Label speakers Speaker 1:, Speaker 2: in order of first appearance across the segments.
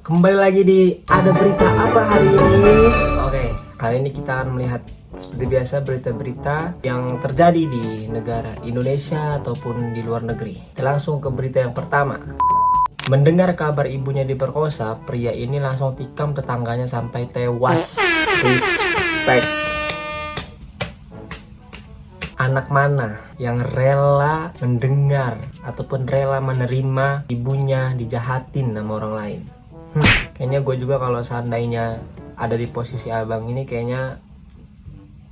Speaker 1: Kembali lagi di Ada Berita Apa hari ini. Oke, kali ini kita akan melihat seperti biasa berita-berita yang terjadi di negara Indonesia ataupun di luar negeri. Kita langsung ke berita yang pertama. Mendengar kabar ibunya diperkosa, pria ini langsung tikam tetangganya sampai tewas. Respect. Anak mana yang rela mendengar ataupun rela menerima ibunya dijahatin sama orang lain? Kayaknya gue juga kalau seandainya ada di posisi abang ini kayaknya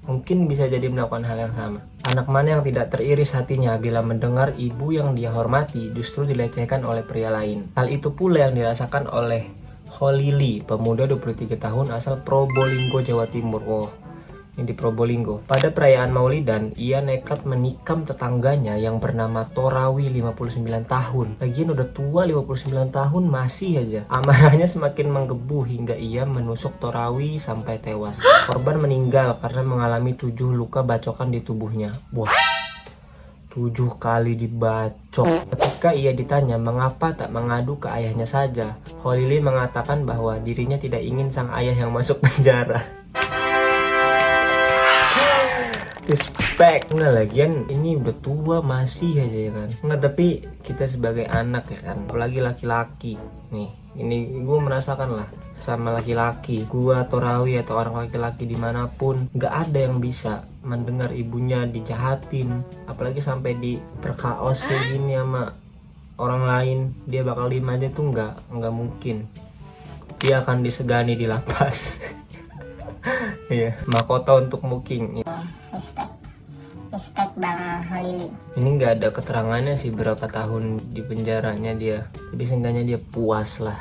Speaker 1: mungkin bisa jadi melakukan hal yang sama. Anak mana yang tidak teriris hatinya bila mendengar ibu yang dia hormati justru dilecehkan oleh pria lain. Hal itu pula yang dirasakan oleh Holili, pemuda 23 tahun asal Probolinggo, Jawa Timur. Oh, ini di Probolinggo. Pada perayaan Maulidan, ia nekat menikam tetangganya yang bernama Torawi 59 tahun. Lagian udah tua 59 tahun masih aja. Amarahnya semakin menggebu hingga ia menusuk Torawi sampai tewas. Korban meninggal karena mengalami 7 luka bacokan di tubuhnya. Wah, 7 kali dibacok. Ketika ia ditanya mengapa tak mengadu ke ayahnya saja, Holili mengatakan bahwa dirinya tidak ingin sang ayah yang masuk penjara. Respect. Nggak, lagian ini udah tua masih aja ya kan. Nggak, tapi kita sebagai anak ya kan, apalagi laki-laki nih, ini gue merasakan lah sesama laki-laki, gue Torawi atau orang laki-laki dimanapun, nggak ada yang bisa mendengar ibunya dijahatin, apalagi sampai diperkaos kayak gini sama orang lain. Dia bakal diem aja tuh nggak mungkin. Dia akan disegani di lapas. Iya, mahkota untuk Muking.
Speaker 2: Respect Bang Holili.
Speaker 1: Ini nggak ada keterangannya sih berapa tahun di penjaranya dia, tapi seenggaknya dia puas lah.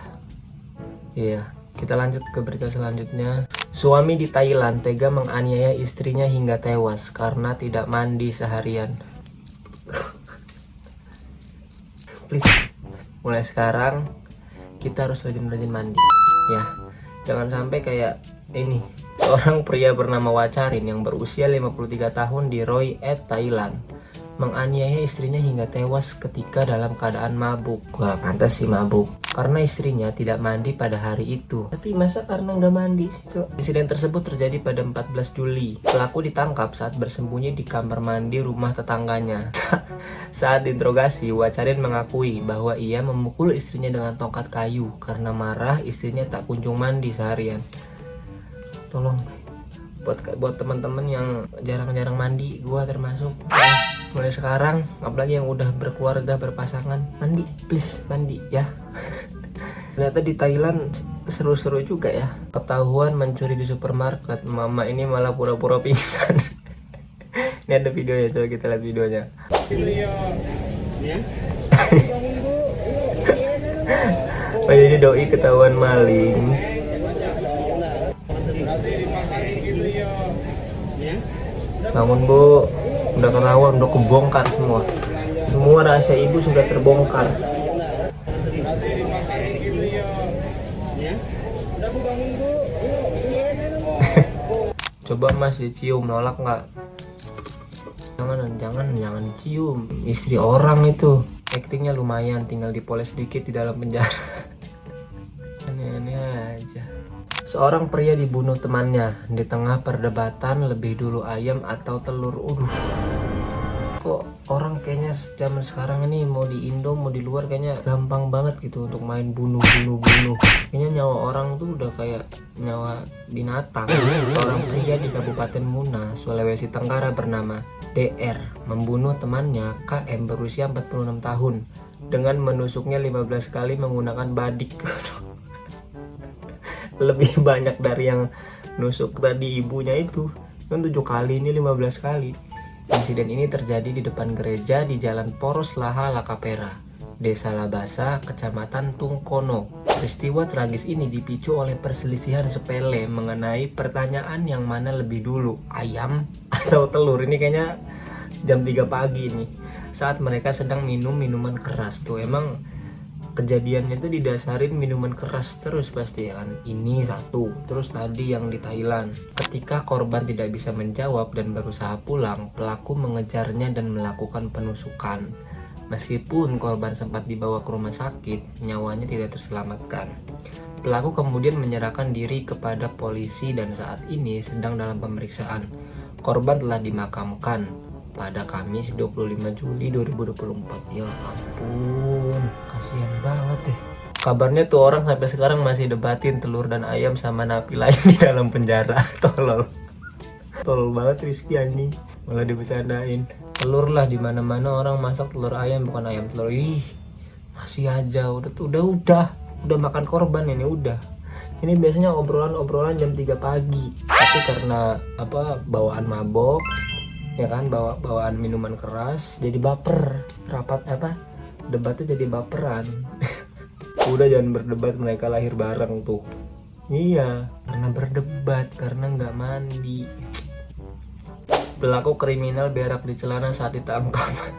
Speaker 1: Iya, kita lanjut ke berita selanjutnya. Suami di Thailand tega menganiaya istrinya hingga tewas karena tidak mandi seharian. Please, mulai sekarang kita harus rajin-rajin mandi ya. Jangan sampai kayak ini, seorang pria bernama Wacharin yang berusia 53 tahun di Roi Et, Thailand, menganiaya istrinya hingga tewas ketika dalam keadaan mabuk. Wah, pantas sih mabuk, karena istrinya tidak mandi pada hari itu. Tapi masa karena nggak mandi sih, Cok? Insiden tersebut terjadi pada 14 Juli. Pelaku ditangkap saat bersembunyi di kamar mandi rumah tetangganya. Saat diinterogasi, Wacharin mengakui bahwa ia memukul istrinya dengan tongkat kayu karena marah istrinya tak kunjung mandi seharian. Tolong buat teman-teman yang jarang-jarang mandi, gua termasuk, mulai sekarang apalagi yang udah berkeluarga berpasangan, mandi, please mandi ya. Ternyata di Thailand seru-seru juga ya. Ketahuan mencuri di supermarket, mama ini malah pura-pura pingsan. Ini ada videonya, coba kita lihat videonya. Oh, jadi doi ketahuan maling. Bangun bu, udah ketahuan, udah kebongkar semua. Semua rahasia ibu sudah terbongkar. Coba mas dicium, nolak nggak? Jangan dicium. Istri orang itu, aktingnya lumayan, tinggal dipoles sedikit di dalam penjara. Aneh-aneh aja. Seorang pria dibunuh temannya di tengah perdebatan lebih dulu ayam atau telur. Kok orang kayaknya zaman sekarang ini mau di Indo mau di luar kayaknya gampang banget gitu untuk main bunuh. Kayaknya nyawa orang tuh udah kayak nyawa binatang. Seorang pria di Kabupaten Muna, Sulawesi Tenggara bernama DR membunuh temannya KM berusia 46 tahun dengan menusuknya 15 kali menggunakan badik. Lebih banyak dari yang nusuk tadi ibunya itu kan, 7 kali, ini 15 kali. Insiden ini terjadi di depan gereja di Jalan Poros Laha Lakapera, Desa Labasa, Kecamatan Tungkono. Peristiwa tragis ini dipicu oleh perselisihan sepele mengenai pertanyaan yang mana lebih dulu, ayam atau telur. Ini kayaknya jam 3 pagi nih, saat mereka sedang minum minuman keras. Tuh emang kejadiannya itu didasarin minuman keras terus pasti ya kan. Ini satu, terus tadi yang di Thailand, ketika korban tidak bisa menjawab dan berusaha pulang, pelaku mengejarnya dan melakukan penusukan. Meskipun korban sempat dibawa ke rumah sakit, nyawanya tidak terselamatkan. Pelaku kemudian menyerahkan diri kepada polisi dan saat ini sedang dalam pemeriksaan. Korban telah dimakamkan pada Kamis 25 Juli 2024. Ya ampun, kasihan banget deh. Kabarnya tuh orang sampai sekarang masih debatin telur dan ayam sama napi lain di dalam penjara. Tolol banget Rizky anjing, malah dibercandain. Telur lah, di mana-mana orang masak telur ayam, bukan ayam telur. Ih, masih aja udah makan korban ini udah. Ini biasanya obrolan jam 3 pagi. Tapi karena bawaan mabok, ya kan, bawaan minuman keras, jadi baper. Debatnya jadi baperan. Udah, jangan berdebat, mereka lahir bareng tuh. Iya, karena berdebat, karena nggak mandi. Pelaku kriminal berak di celana saat ditangkap.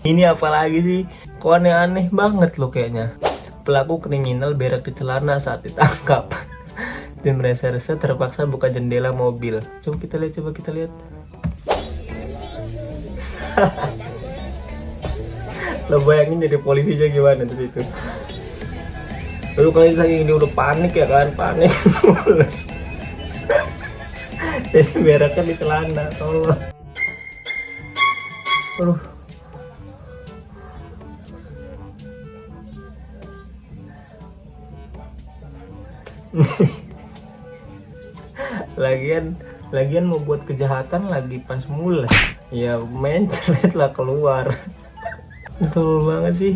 Speaker 1: Ini apalagi sih? Kok aneh-aneh banget loh kayaknya. Pelaku kriminal berak di celana saat ditangkap. Tim reserse terpaksa buka jendela mobil. Coba kita lihat. Lo bayangin jadi polisinya gimana di situ. Lalu kali saking dia udah panik ya kan, panik mulus. Jadi beraknya di celana, tolong. Aduh. lagian mau buat kejahatan lagi pas mulai ya mencret lah keluar. Betul banget sih.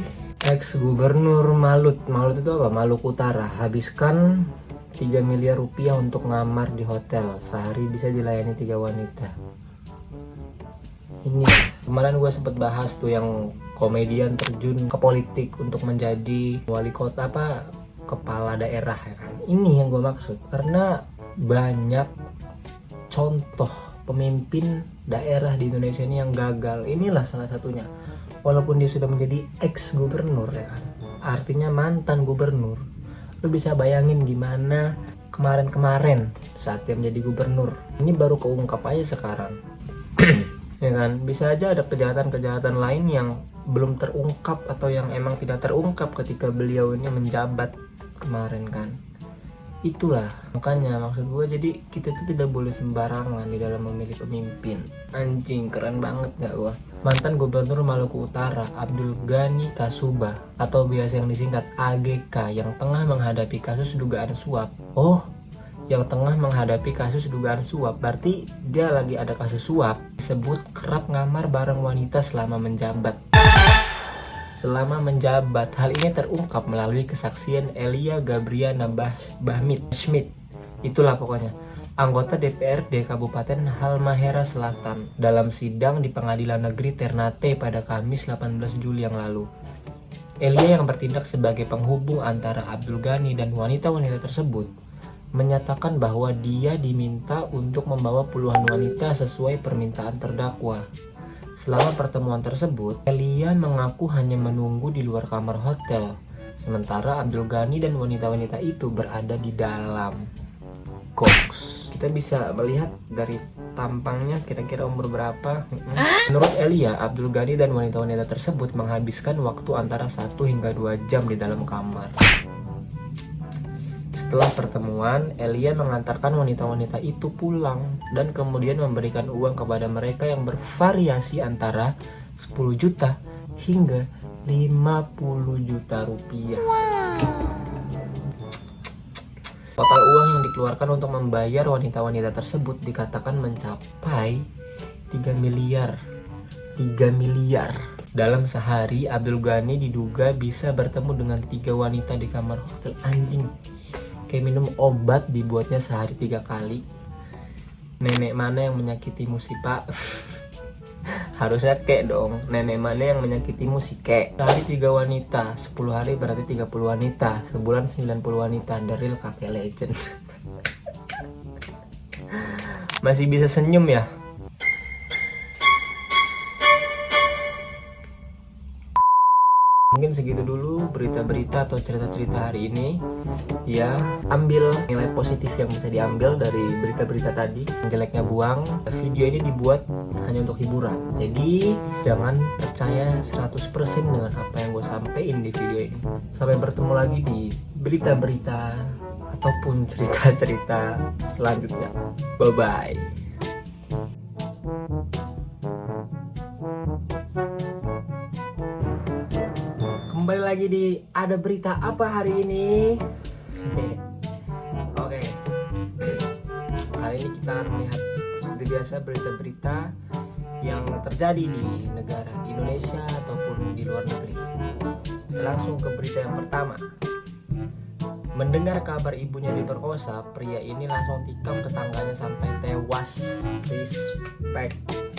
Speaker 1: Ex gubernur Malut itu apa? Maluku Utara habiskan 3 miliar rupiah untuk ngamar di hotel. Sehari bisa dilayani 3 wanita. Ini kemarin gue sempet bahas tuh yang komedian terjun ke politik untuk menjadi wali kota kepala daerah ya kan. Ini yang gue maksud, karena banyak contoh pemimpin daerah di Indonesia ini yang gagal. Inilah salah satunya. Walaupun dia sudah menjadi ex gubernur ya kan, artinya mantan gubernur. Lu bisa bayangin gimana kemarin saat dia menjadi gubernur. Ini baru keungkap aja sekarang. Ya kan, bisa aja ada kejahatan-kejahatan lain yang belum terungkap atau yang emang tidak terungkap ketika beliau ini menjabat kemarin kan. Itulah makanya maksud gue, jadi kita tuh tidak boleh sembarangan di dalam memilih pemimpin. Anjing, keren banget gak gue? Mantan Gubernur Maluku Utara Abdul Ghani Kasuba atau biasa yang disingkat AGK yang tengah menghadapi kasus dugaan suap. Yang tengah menghadapi kasus dugaan suap berarti dia lagi ada kasus suap. Disebut kerap ngamar bareng wanita selama menjabat. Hal ini terungkap melalui kesaksian Elia Gabriana Schmidt. Itulah pokoknya, anggota DPRD Kabupaten Halmahera Selatan dalam sidang di Pengadilan Negeri Ternate pada Kamis 18 Juli yang lalu. Elia yang bertindak sebagai penghubung antara Abdul Ghani dan wanita-wanita tersebut menyatakan bahwa dia diminta untuk membawa puluhan wanita sesuai permintaan terdakwa. Selama pertemuan tersebut, Elia mengaku hanya menunggu di luar kamar hotel, sementara Abdul Ghani dan wanita-wanita itu berada di dalam. Goks. Kita bisa melihat dari tampangnya kira-kira umur berapa. Menurut Elia, Abdul Ghani dan wanita-wanita tersebut menghabiskan waktu antara 1 hingga 2 jam di dalam kamar. Setelah pertemuan, Elia mengantarkan wanita-wanita itu pulang dan kemudian memberikan uang kepada mereka yang bervariasi antara 10 juta hingga 50 juta rupiah. Total uang yang dikeluarkan untuk membayar wanita-wanita tersebut dikatakan mencapai 3 miliar. Dalam sehari, Abdul Ghani diduga bisa bertemu dengan 3 wanita di kamar hotel. Anjing, kayak minum obat dibuatnya sehari 3 kali. Nenek mana yang menyakitimu sih pak? Harusnya kek dong. Nenek mana yang menyakitimu sih kek? Sehari 3 wanita, 10 hari berarti 30 wanita, sebulan 90 wanita. The real kakek legend. Masih bisa senyum ya? Mungkin segitu dulu berita-berita atau cerita-cerita hari ini. Ya, ambil nilai positif yang bisa diambil dari berita-berita tadi. Yang jeleknya buang. Video ini dibuat hanya untuk hiburan. Jadi, jangan percaya 100% dengan apa yang gue sampaikan di video ini. Sampai bertemu lagi di berita-berita ataupun cerita-cerita selanjutnya. Bye-bye. Kembali lagi di Ada Berita Apa Hari Ini. Oke. Hari ini kita akan melihat seperti biasa berita-berita yang terjadi di negara Indonesia ataupun di luar negeri. Langsung ke berita yang pertama. Mendengar kabar ibunya diperkosa, pria ini langsung tikam tetangganya sampai tewas. Respect.